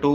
2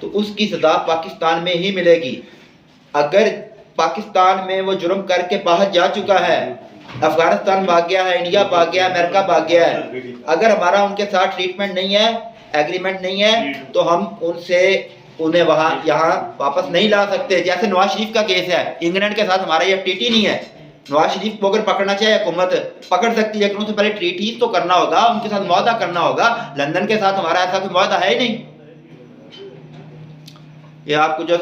تو اس کی سزا پاکستان میں ہی ملے گی۔ اگر پاکستان میں وہ جرم کر کے باہر جا چکا ہے، افغانستان بھاگ گیا ہے، انڈیا بھاگ گیا ہے، امریکہ بھاگ گیا ہے، اگر ہمارا ان کے ساتھ ٹریٹمنٹ نہیں ہے، ایگریمنٹ نہیں ہے، تو ہم انہیں یہاں واپس نہیں لا سکتے۔ جیسے نواز شریف کا کیس ہے، انگلینڈ کے ساتھ ہمارا یہ ٹریٹی نہیں ہے۔ نواز شریف کو اگر پکڑنا چاہے حکومت پکڑ سکتی ہے، لیکن ان سے پہلے ٹریٹی تو کرنا ہوگا، ان کے ساتھ معاہدہ کرنا ہوگا۔ لندن کے ساتھ ہمارا ایسا کوئی معاہدہ ہے ہی نہیں۔ یہ آپ کو جو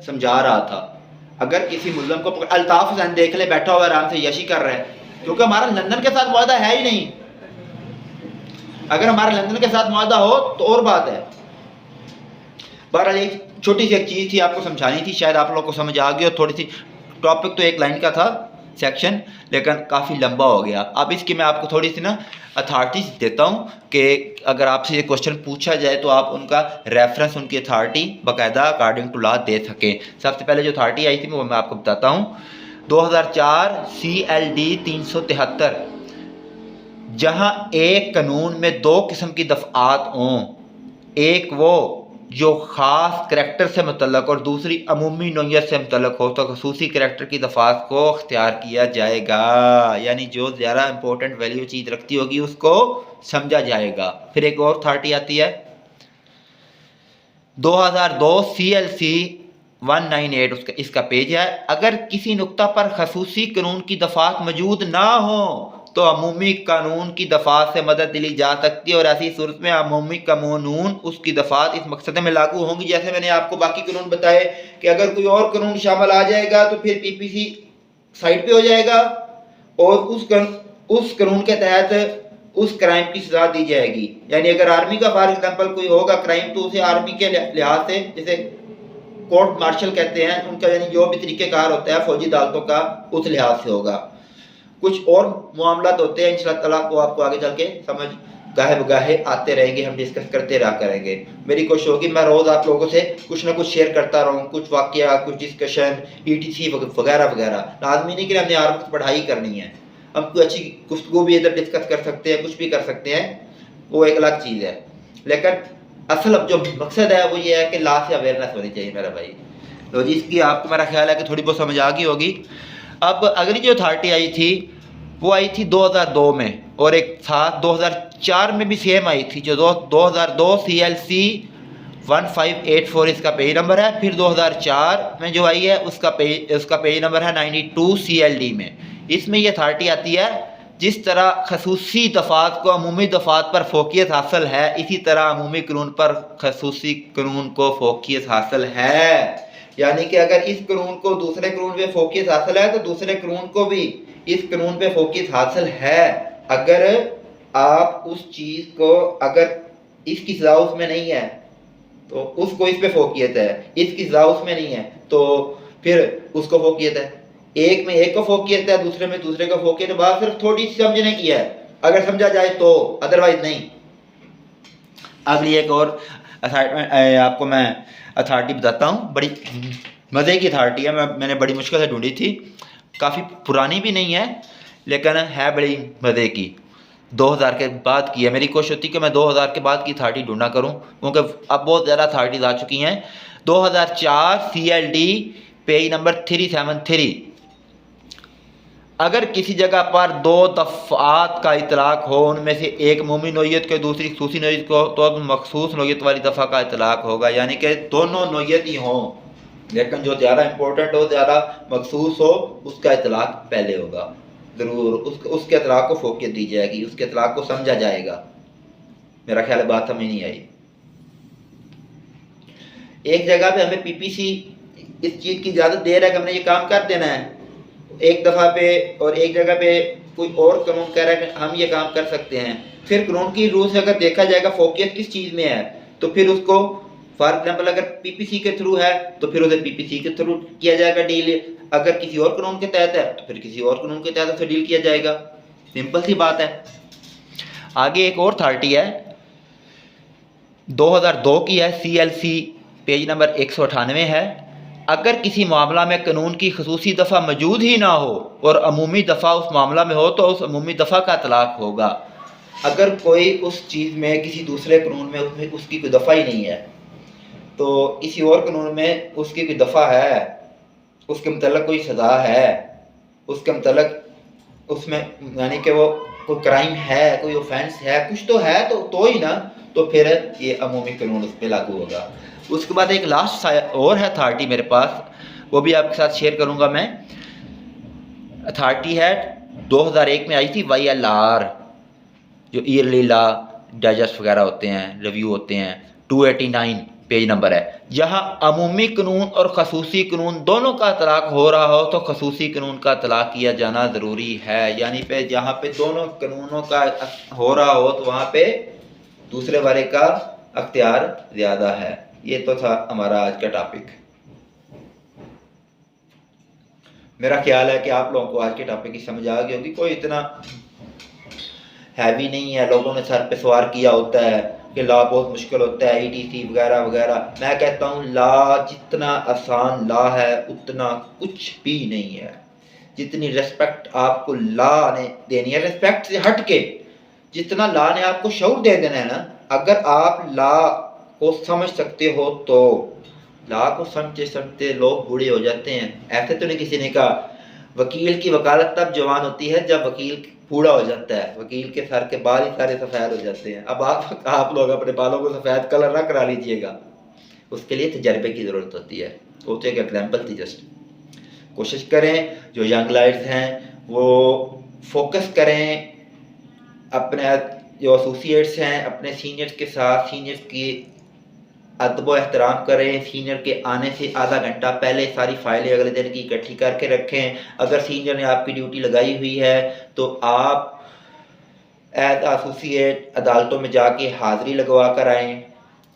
سمجھا رہا تھا، اگر کسی ملزم کو الطاف حسین دیکھ لے بیٹھا ہوا آرام سے یشی کر رہے ہیں، کیونکہ ہمارا لندن کے ساتھ معاہدہ ہے ہی نہیں۔ اگر ہمارا لندن کے ساتھ معاہدہ ہو تو اور بات ہے۔ بہرحال ایک چھوٹی سی ایک چیز تھی آپ کو سمجھانی تھی، شاید آپ لوگوں کو سمجھ آ گئی، اور تھوڑی سی ٹاپک تو ایک لائن کا تھا سیکشن، لیکن کافی لمبا ہو گیا۔ اب اس کی میں آپ کو تھوڑی سی اتھارٹیز دیتا ہوں کہ اگر آپ سے یہ کوشچن پوچھا جائے تو آپ ان کا ریفرنس، ان کی اتھارٹی باقاعدہ اکارڈنگ ٹو لا دے سکیں۔ سب سے پہلے جو اتھارٹی آئی تھی وہ میں آپ کو بتاتا ہوں، 2004 CLD 373، جہاں ایک قانون میں دو قسم کی دفعات ہوں، ایک وہ جو خاص کریکٹر سے متعلق اور دوسری عمومی نوعیت سے متعلق ہو، تو خصوصی کریکٹر کی دفعات کو اختیار کیا جائے گا، یعنی جو زیادہ امپورٹنٹ ویلیو چیز رکھتی ہوگی اس کو سمجھا جائے گا۔ پھر ایک اور اتھارٹی آتی ہے 2002 CLC 198، اس کا پیج ہے، اگر کسی نقطہ پر خصوصی قانون کی دفعات موجود نہ ہوں تو عمومی قانون کی دفعات سے مدد لی جا سکتی ہے، اور ایسی صورت میں عمومی قانون اس کی دفعات اس مقصد میں لاگو ہوں گی۔ جیسے میں نے آپ کو باقی قانون بتائے کہ اگر کوئی اور قانون شامل آ جائے گا تو پھر PPC سائٹ پہ ہو جائے گا، اور اس قانون کے تحت اس کرائم کی سزا دی جائے گی۔ یعنی اگر آرمی کا فار ایگزامپل کوئی ہوگا کرائم، تو اسے آرمی کے لحاظ سے، جیسے کورٹ مارشل کہتے ہیں ان کا، یعنی جو بھی طریقہ کار ہوتا ہے فوجی عدالتوں کا، اس لحاظ سے ہوگا۔ کچھ اور معاملات ہوتے ہیں انشاءاللہ تعالیٰ کو آپ کو آگے چل کے سمجھ گاہے بگاہے آتے رہیں گے، ہم ڈسکس کرتے رہا کریں گے۔ میری کوشش ہوگی میں روز آپ لوگوں سے کچھ نہ کچھ شیئر کرتا رہوں، کچھ واقعہ، کچھ ڈسکشن، ETC وغیرہ وغیرہ۔ لازمی نہیں کہ ہم نے ہر وقت پڑھائی کرنی ہے، ہم کوئی اچھی گفتگو بھی ادھر ڈسکس کر سکتے ہیں، کچھ بھی کر سکتے ہیں، وہ ایک الگ چیز ہے۔ لیکن اصل اب جو مقصد ہے وہ یہ ہے کہ لا سے اویئرنیس ہونی چاہیے میرا بھائی۔ تو جس کی آپ کو میرا خیال ہے کہ تھوڑی بہت سمجھ آ گئی ہوگی۔ اب اگلی جو اتھارٹی آئی تھی وہ آئی تھی 2002 میں، اور ایک ساتھ 2004 میں بھی سیم آئی تھی، جو 2002 CLC 1584 اس کا پیج نمبر ہے۔ پھر 2004 میں جو آئی ہے اس کا پیج نمبر ہے 92 CLD میں۔ اس میں یہ اتھارٹی آتی ہے، جس طرح خصوصی دفعات کو عمومی دفعات پر فوقیت حاصل ہے، اسی طرح عمومی قانون پر خصوصی قانون کو فوقیت حاصل ہے۔ یعنی کہ اگر اس قانون کو دوسرے قانون پہ فوقیت حاصل ہے تو دوسرے قانون کو بھی اس قانون پہ فوقیت حاصل ہے۔ اگر آپ اس چیز کو، اگر اس کی سزا اس میں نہیں ہے تو اس کو اس پہ فوقیت ہے، اس کی سزا اس میں نہیں ہے تو پھر اس کو فوقیت ہے۔ ایک میں ایک کو فوقیت ہے، دوسرے میں دوسرے کو فوقیت ہے۔ بات صرف تھوڑی سی سمجھنے کی ہے، اگر سمجھا جائے تو، ادروائز نہیں۔ اگلی ایک اور آپ کو میں اتھارٹی بتاتا ہوں، بڑی مزے کی اتھارٹی ہے، میں نے بڑی مشکل سے ڈھونڈی تھی، کافی پرانی بھی نہیں ہے لیکن ہے بڑی مزے کی۔ 2000 کے بعد کی ہے، میری کوشش ہوتی ہے کہ میں 2000 کے بعد کی اتھارٹی ڈھونڈا کروں، کیونکہ اب بہت زیادہ اتھارٹیز آ چکی ہیں۔ 2004 CLD پیج نمبر 373، اگر کسی جگہ پر دو دفعات کا اطلاق ہو، ان میں سے ایک عمومی نوعیت کو دوسری خصوصی نوعیت کو، تو مخصوص نوعیت والی دفعہ کا اطلاق ہوگا۔ یعنی کہ دونوں نوعیت ہی ہوں، لیکن جو زیادہ امپورٹنٹ ہو، زیادہ مخصوص ہو، اس کا اطلاق پہلے ہوگا۔ ضرور اس کے اطلاق کو فوقیت دی جائے گی، اس کے اطلاق کو سمجھا جائے گا۔ میرا خیال ہے بات ہمیں نہیں آئی۔ ایک جگہ پہ ہمیں PPC اس چیز کی اجازت دے رہا ہے کہ ہم نے یہ کام کر دینا ہے ایک دفعہ پہ، اور ایک جگہ پہ کوئی اور قانون کہہ رہا ہے کہ ہم یہ کام کر سکتے ہیں۔ پھر قانون کی روح سے اگر دیکھا جائے گا فوقیت کس چیز میں ہے، تو پھر اس کو فار ایگزامپل اگر PPC کے تھرو ہے تو پھر اسے PPC کے تھرو کیا جائے گا ڈیل، اگر کسی اور قانون کے تحت ہے تو پھر کسی اور قانون کے تحت اسے ڈیل کیا جائے گا۔ سمپل سی بات ہے۔ آگے ایک اور اتھارٹی ہے، 2002 کی ہے، CLC پیج نمبر 198 ہے، اگر کسی معاملہ میں قانون کی خصوصی دفعہ موجود ہی نہ ہو اور عمومی دفعہ اس معاملہ میں ہو تو اس عمومی دفعہ کا اطلاق ہوگا۔ اگر کوئی اس چیز میں کسی دوسرے قانون میں اس کی کوئی دفعہ ہی نہیں ہے، تو کسی اور قانون میں اس کی کوئی دفعہ ہے، اس کے متعلق کوئی سزا ہے، اس کے متعلق اس میں یعنی کہ وہ کوئی کرائم ہے، کوئی اوفینس ہے، کچھ تو ہے تو ہی نا، تو پھر یہ عمومی قانون اس پہ لاگو ہوگا۔ اس کے بعد ایک لاسٹ اور ہے اتھارٹی میرے پاس، وہ بھی آپ کے ساتھ شیئر کروں گا میں۔ اتھارٹی ہے 2001 میں آئی تھی YLR، جو ایئرلی لا ڈائجسٹ وغیرہ ہوتے ہیں، ریویو ہوتے ہیں، 289 پیج نمبر ہے۔ جہاں عمومی قانون اور خصوصی قانون دونوں کا اطلاق ہو رہا ہو تو خصوصی قانون کا اطلاق کیا جانا ضروری ہے، یعنی پہ جہاں پہ دونوں قانونوں کا ہو رہا ہو تو وہاں پہ دوسرے والے کا اختیار زیادہ ہے۔ یہ تو تھا ہمارا آج کا ٹاپک۔ میرا خیال ہے کہ آپ لوگوں کو آج کے ٹاپک کی سمجھ آ گئی ہوگی، کوئی اتنا ہیوی نہیں ہے۔ لوگوں نے سر پہ سوار کیا ہوتا ہے کہ لا بہت مشکل ہوتا ہے، ETC وغیرہ وغیرہ۔ میں کہتا ہوں لا جتنا آسان لا ہے اتنا کچھ بھی نہیں ہے۔ جتنی ریسپیکٹ آپ کو لا نے دینی ہے، ریسپیکٹ سے ہٹ کے جتنا لا نے آپ کو شعور دے دینا ہے نا، اگر آپ لا کو سمجھ سکتے ہو تو لا کو سمجھتے لوگ بوڑھے ہو جاتے ہیں۔ ایسے تو نہیں کسی نے کہا وکیل کی وکالت تب جوان ہوتی ہے جب وکیل بوڑھا ہو جاتا ہے، وکیل کے سر کے بال ہی سارے سفید ہو جاتے ہیں۔ اب آپ لوگ اپنے بالوں کو سفید کلر نہ کرا لیجئے گا، اس کے لیے تجربے کی ضرورت ہوتی ہے۔ وہ تو ایک ایگزامپل تھی جسٹ۔ کوشش کریں جو ینگ لائٹس ہیں وہ فوکس کریں، اپنے جو ایسوسیٹس ہیں اپنے سینئرز کے ساتھ سینئرز کی ادب و احترام کریں۔ سینئر کے آنے سے آدھا گھنٹہ پہلے ساری فائلیں اگلے دن کی اکٹھی کر کے رکھیں۔ اگر سینئر نے آپ کی ڈیوٹی لگائی ہوئی ہے تو آپ ایز ایسوسیٹ عدالتوں میں جا کے حاضری لگوا کر آئیں۔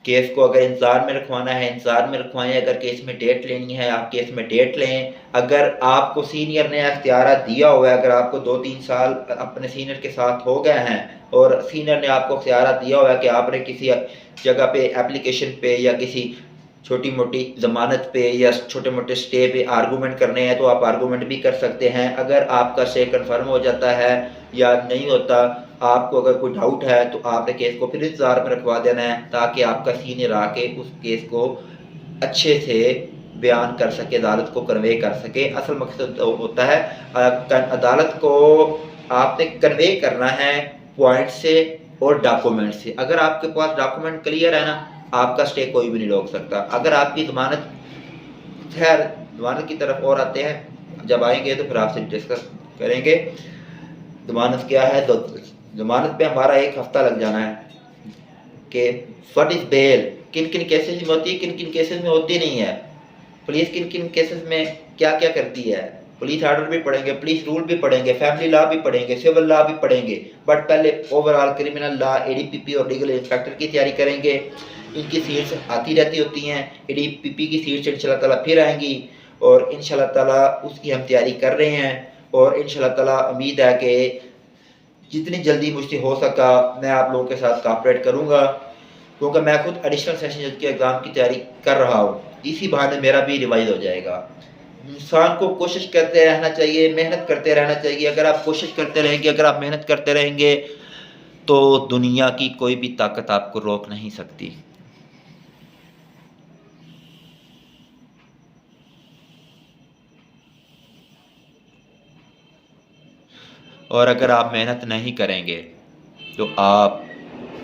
کیس کو اگر انتظار میں رکھوانا ہے انتظار میں رکھوائیں، اگر کیس میں ڈیٹ لینی ہے آپ کیس میں ڈیٹ لیں۔ اگر آپ کو سینئر نے اختیارات دیا ہوا ہے، اگر آپ کو 2-3 سال اپنے سینئر کے ساتھ ہو گئے ہیں اور سینئر نے آپ کو اختیارات دیا ہوا ہے کہ آپ نے کسی جگہ پہ اپلیکیشن پہ یا کسی چھوٹی موٹی ضمانت پہ یا چھوٹے موٹے سٹے پہ آرگومنٹ کرنے ہیں تو آپ آرگومنٹ بھی کر سکتے ہیں۔ اگر آپ کا سٹے کنفرم ہو جاتا ہے یا نہیں ہوتا، آپ کو اگر کوئی ڈاؤٹ ہے تو آپ نے کیس کو پھر انتظار میں رکھوا دینا ہے تاکہ آپ کا سینئر آ کے اس کیس کو اچھے سے بیان کر سکے، عدالت کو کنوے کر سکے۔ اصل مقصد ہوتا ہے عدالت کو آپ نے کنوے کرنا ہے پوائنٹ سے اور ڈاکومنٹ سے۔ اگر آپ کے پاس ڈاکومنٹ کلیئر ہے نا، آپ کا سٹے کوئی بھی نہیں روک سکتا۔ اگر آپ کی ضمانت، خیر ضمانت کی طرف اور آتے ہیں، جب آئیں گے تو پھر آپ سے ڈسکس کریں گے ضمانت کیا ہے۔ تو ضمانت پہ ہمارا 1 ہفتہ لگ جانا ہے کہ واٹ از بیل، کن کن کیسز میں ہوتی ہے، کن کن کیسز میں ہوتی نہیں ہے، پولیس کن کن کیسز میں کیا کیا کرتی ہے۔ پولیس آرڈر بھی پڑھیں گے، پولیس رول بھی پڑھیں گے، فیملی لا بھی پڑھیں گے، سول لا بھی پڑھیں گے، بٹ پہلے اوورآل کرمنل لا ADPP اور لیگل انسپیکٹر کی تیاری کریں گے۔ ان کی سیٹس آتی رہتی ہوتی ہیں، ADPP کی سیٹس انشاءاللہ تعالیٰ پھر آئیں گی اور انشاءاللہ تعالیٰ اس کی ہم تیاری کر رہے ہیں، اور انشاءاللہ تعالیٰ امید ہے کہ جتنی جلدی مجھ سے ہو سکا میں آپ لوگوں کے ساتھ کوآپریٹ کروں گا، کیونکہ میں خود ایڈیشنل سیشن جج کے ایگزام کی تیاری کر رہا ہوں۔ اسی بہانے میرا بھی ریوائز ہو جائے گا۔ انسان کو کوشش کرتے رہنا چاہیے، محنت کرتے رہنا چاہیے۔ اگر آپ کوشش کرتے رہیں گے، اگر آپ محنت کرتے رہیں گے تو دنیا کی کوئی بھی طاقت آپ کو روک نہیں سکتی۔ اور اگر آپ محنت نہیں کریں گے تو آپ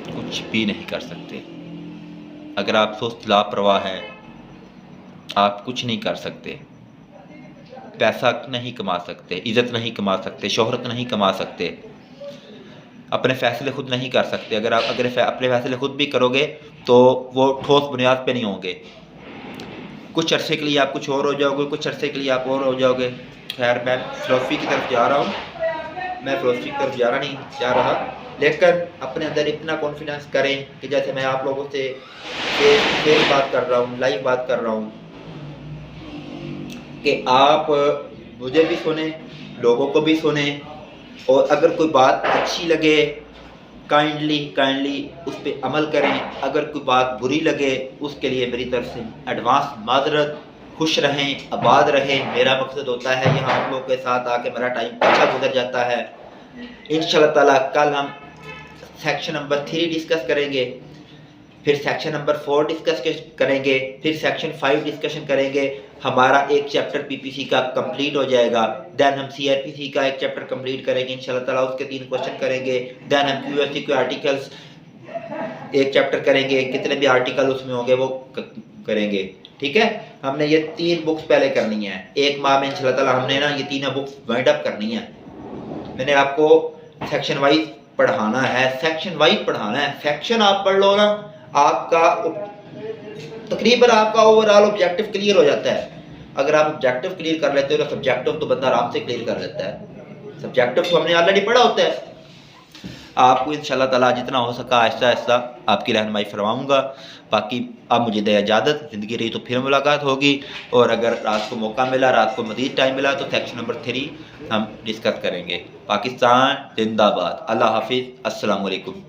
کچھ بھی نہیں کر سکتے۔ اگر آپ سست لاپرواہ ہیں آپ کچھ نہیں کر سکتے، پیسہ نہیں کما سکتے، عزت نہیں کما سکتے، شہرت نہیں کما سکتے، اپنے فیصلے خود نہیں کر سکتے۔ اگر اپنے فیصلے خود بھی کرو گے تو وہ ٹھوس بنیاد پہ نہیں ہوں گے۔ کچھ عرصے کے لیے آپ کچھ اور ہو جاؤ گے، کچھ عرصے کے لیے آپ اور ہو جاؤ گے۔ خیر میں فلسفی کی طرف جا رہا ہوں، میں فلسفی کی طرف جانا نہیں چاہ رہا، لیکن اپنے اندر اتنا کانفیڈنس کریں کہ جیسے میں آپ لوگوں سے فیس بات کر رہا ہوں، لائیو بات کر رہا ہوں، کہ آپ مجھے بھی سنیں، لوگوں کو بھی سنیں، اور اگر کوئی بات اچھی لگے کائنڈلی اس پہ عمل کریں، اگر کوئی بات بری لگے اس کے لیے میری طرف سے ایڈوانس معذرت۔ خوش رہیں، آباد رہیں، میرا مقصد ہوتا ہے یہاں آپ لوگوں کے ساتھ آ کے میرا ٹائم اچھا گزر جاتا ہے۔ انشاءاللہ تعالیٰ کل ہم سیکشن نمبر 3 ڈسکس کریں گے۔ پھر سیکشن نمبر 4 ڈسکس کریں گے، پھر سیکشن 5 ڈسکشن کریں گے، ہمارا ایک چیپٹر پی پی سی کا کمپلیٹ ہو جائے گا، دین ہم سی آر پی سی کا ایک چیپٹر کمپلیٹ کریں گے انشاءاللہ تعالیٰ، اس کے 3 کوشچن کریں گے، دین ہم کیو ایس سی کے آرٹیکلس ایک چیپٹر کریں گے، کتنے بھی آرٹیکل اس میں ہوں گے وہ کریں گے، ٹھیک ہے۔ ہم نے یہ 3 بکس پہلے کرنی ہیں، ایک ماہ میں انشاءاللہ تعالیٰ ہم نے نا یہ 3 بکس وائنڈ اپ کرنی ہیں۔ میں نے آپ کو سیکشن وائز پڑھانا ہے، سیکشن وائز پڑھانا ہے، سیکشن آپ پڑھ لو نا، آپ کا تقریباً آپ کا اوور آل آبجیکٹو کلیئر ہو جاتا ہے۔ اگر آپ آبجیکٹو کلیئر کر لیتے ہو تو سبجیکٹو تو بندہ آرام سے کلیئر کر لیتا ہے، سبجیکٹو تو ہم نے آلریڈی پڑھا ہوتا ہے۔ آپ کو انشاءاللہ تعالیٰ جتنا ہو سکا آہستہ آہستہ آپ کی رہنمائی فرماؤں گا۔ باقی اب مجھے دے اجازت، زندگی رہی تو پھر ملاقات ہوگی، اور اگر رات کو موقع ملا، رات کو مزید ٹائم ملا تو سیکشن نمبر 3 ہم ڈسکس کریں گے۔ پاکستان زندہ باد، اللہ حافظ، السلام علیکم۔